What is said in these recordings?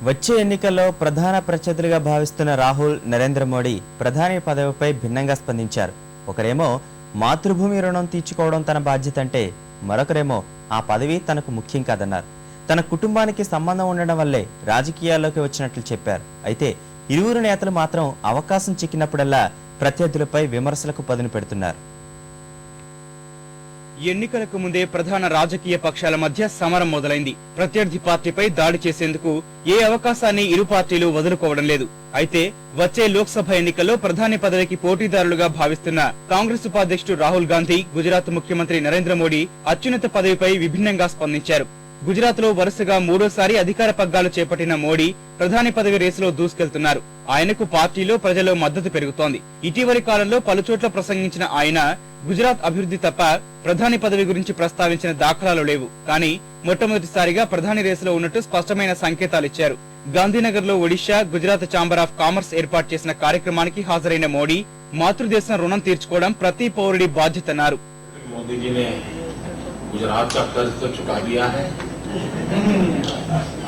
వచ్చే ఎన్నికల్లో ప్రధాన ప్రత్యర్థులుగా భావిస్తున్న రాహుల్, నరేంద్ర మోడీ ప్రధాని పదవిపై భిన్నంగా స్పందించారు. ఒకరేమో మాతృభూమి రుణం తీర్చుకోవడం తన బాధ్యత అంటే, మరొకరేమో ఆ పదవి తనకు ముఖ్యం కాదన్నారు. తన కుటుంబానికి సంబంధం ఉండడం వల్లే రాజకీయాల్లోకి వచ్చినట్లు చెప్పారు. అయితే ఇరువురు నేతలు మాత్రం అవకాశం చిక్కినప్పుడల్లా ప్రత్యర్థులపై విమర్శలకు పదును పెడుతున్నారు. ఎన్నికలకు ముందే ప్రధాన రాజకీయ పక్షాల మధ్య సమరం మొదలైంది. ప్రత్యర్థి పార్టీపై దాడి చేసేందుకు ఏ అవకాశాన్ని ఇరు పార్టీలు వదులుకోవడం లేదు. అయితే వచ్చే లోక్సభ ఎన్నికల్లో ప్రధాని పదవికి పోటీదారులుగా భావిస్తున్న కాంగ్రెస్ ఉపాధ్యక్షుడు రాహుల్ గాంధీ, గుజరాత్ ముఖ్యమంత్రి నరేంద్ర మోడీ అత్యున్నత పదవిపై విభిన్నంగా స్పందించారు. గుజరాత్ లో వరుసగా మూడోసారి అధికార పగ్గాలు చేపట్టిన మోడీ ప్రధాని పదవి రేసులో దూసుకెళ్తున్నారు. ఆయనకు పార్టీలో ప్రజల్లో మద్దతు పెరుగుతోంది. ఇటీవలి కాలంలో పలుచోట్ల ప్రసంగించిన ఆయన గుజరాత్ అభివృద్ధి తప్ప ప్రధాని పదవి గురించి ప్రస్తావించిన దాఖలాలు లేవు. కానీ మొట్టమొదటిసారిగా ప్రధాని రేసులో ఉన్నట్టు స్పష్టమైన సంకేతాలిచ్చారు. గాంధీనగర్ లో Odisha, Gujarat chamber of commerce ఏర్పాటు చేసిన కార్యక్రమానికి హాజరైన మోడీ మాతృదేశం రుణం తీర్చుకోవడం ప్రతి పౌరుడి బాధ్యతన్నారు. गुजरात का कर्ज तो चुका दिया है,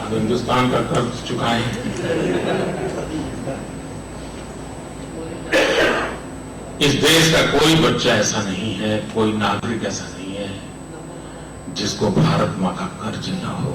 अब हिंदुस्तान का कर्ज चुकाएं। इस देश का कोई बच्चा ऐसा नहीं है, कोई नागरिक ऐसा नहीं है जिसको भारत मां का कर्ज न हो.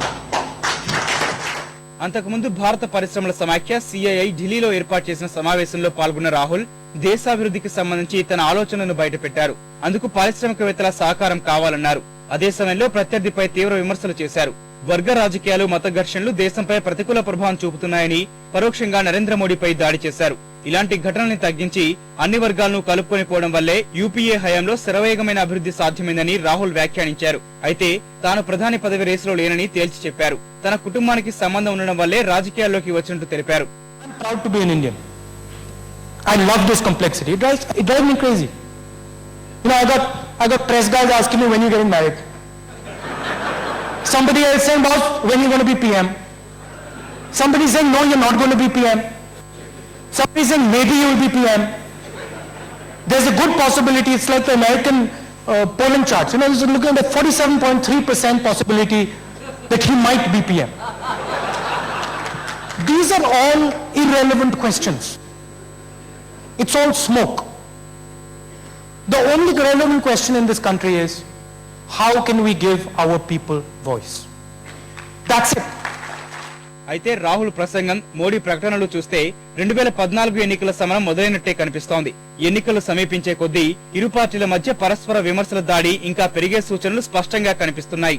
అంతకుముందు భారత పరిశ్రమల సమాఖ్య సిఐఐ ఢిల్లీలో ఏర్పాటు చేసిన సమావేశంలో పాల్గొన్న రాహుల్ దేశాభివృద్ధికి సంబంధించి తన ఆలోచనలను బయటపెట్టారు. అందుకు పారిశ్రామికవేత్తల సహకారం కావాలన్నారు. అదే సమయంలో ప్రత్యర్థిపై తీవ్ర విమర్శలు చేశారు. వర్గ రాజకీయాలు, మత ఘర్షణలు దేశంపై ప్రతికూల ప్రభావం చూపుతున్నాయని పరోక్షంగా నరేంద్ర మోడీపై దాడి చేశారు. ఇలాంటి ఘటనల్ని తగ్గించి అన్ని వర్గాలను కలుపుకొని పోవడం వల్లే యూపీఏ హయాంలో శరవేగమైన అభివృద్ధి సాధ్యమైందని రాహుల్ వ్యాఖ్యానించారు. అయితే తాను ప్రధాని పదవి రేసులో లేనని తేల్చి చెప్పారు. తన కుటుంబానికి సంబంధం ఉండడం వల్లే రాజకీయాల్లోకి వచ్చినట్టు తెలిపారు. I got press guys asking me when you're getting married. Somebody else saying, boss, when you're going to be PM. Somebody saying, no, you're not going to be PM. Somebody saying, maybe you will be PM. There's a good possibility. It's like the American polling charts. You know, it's looking at 47.3% possibility that he might be PM. These are all irrelevant questions. It's all smoke. The only relevant question in this country is, how can we give our people voice? That's it. అయితే రాహుల్ ప్రసంగం, మోడీ ప్రకటనలు చూస్తే 2014 ఎన్నికల సమరం మొదలైనట్టే కనిపిస్తోంది. ఎన్నికలు సమీపించే కొద్దీ ఇరు పార్టీల మధ్య పరస్పర విమర్శల దాడి ఇంకా పెరిగే సూచనలు స్పష్టంగా కనిపిస్తున్నాయి.